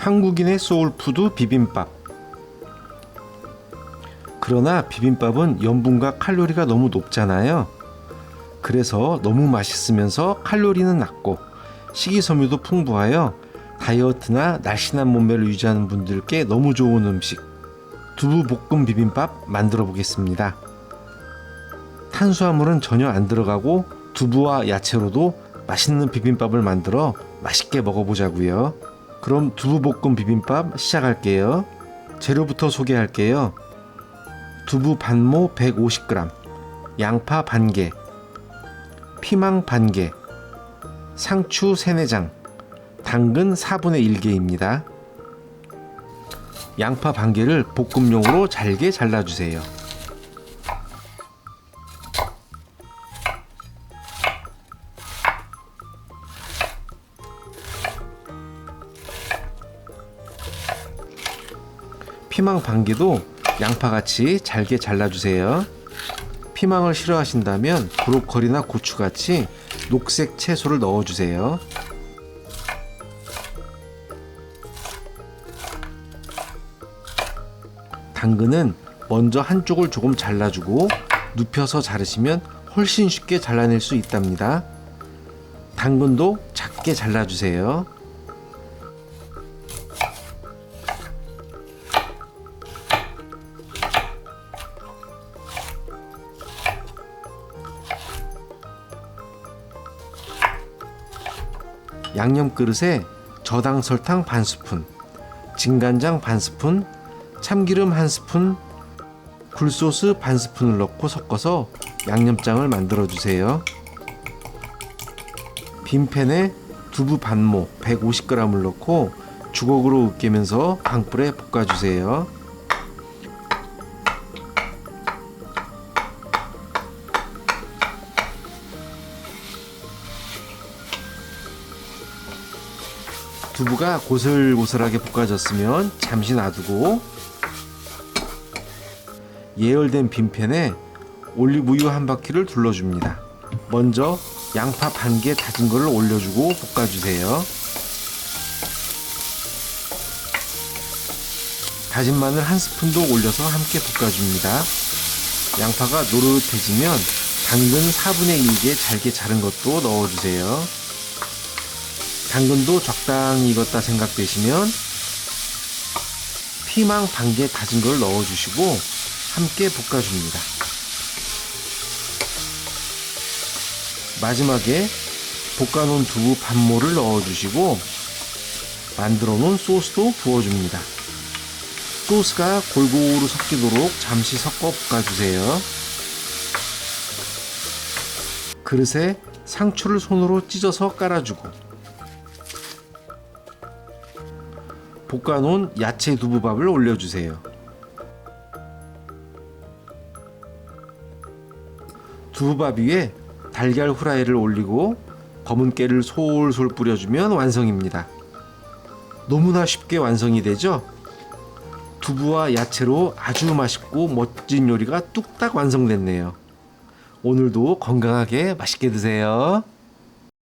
한국인의 소울푸드 비빔밥. 그러나 비빔밥은 염분과 칼로리가 너무 높잖아요. 그래서 너무 맛있으면서 칼로리는 낮고 식이섬유도 풍부하여 다이어트나 날씬한 몸매를 유지하는 분들께 너무 좋은 음식, 두부볶음 비빔밥 만들어 보겠습니다. 탄수화물은 전혀 안 들어가고 두부와 야채로도 맛있는 비빔밥을 만들어 맛있게 먹어보자고요. 그럼 두부볶음 비빔밥 시작할게요. 재료부터 소개할게요. 두부 반모 150g, 양파 반개, 피망 반개, 상추 3-4장, 당근 4분의 1개입니다. 양파 반개를 볶음용으로 잘게 잘라주세요. 피망 반개도 양파같이 잘게 잘라주세요. 피망을 싫어하신다면 브로콜리나 고추같이 녹색 채소를 넣어주세요. 당근은 먼저 한쪽을 조금 잘라주고 눕혀서 자르시면 훨씬 쉽게 잘라낼 수 있답니다. 당근도 작게 잘라주세요. 양념 그릇에 저당 설탕 반스푼, 진간장 반스푼, 참기름 1스푼, 굴소스 반스푼을 넣고 섞어서 양념장을 만들어 주세요. 빈팬에 두부 반모 150g을 넣고 주걱으로 으깨면서 강불에 볶아주세요. 두부가 고슬고슬하게 볶아졌으면 잠시 놔두고 예열된 빈팬에 올리브유 한 바퀴를 둘러줍니다. 먼저 양파 반개 다진 거를 올려주고 볶아주세요. 다진 마늘 1스푼도 올려서 함께 볶아줍니다. 양파가 노릇해지면 당근 4분의 1개 잘게 자른 것도 넣어주세요. 당근도 적당히 익었다 생각되시면 피망 반개 다진 걸 넣어주시고 함께 볶아줍니다. 마지막에 볶아놓은 두부 반모를 넣어주시고 만들어 놓은 소스도 부어줍니다. 소스가 골고루 섞이도록 잠시 섞어 볶아주세요. 그릇에 상추를 손으로 찢어서 깔아주고 볶아놓은 야채 두부밥을 올려주세요. 두부밥 위에 달걀 후라이를 올리고 검은 깨를 솔솔 뿌려주면 완성입니다. 너무나 쉽게 완성이 되죠? 두부와 야채로 아주 맛있고 멋진 요리가 뚝딱 완성됐네요. 오늘도 건강하게 맛있게 드세요.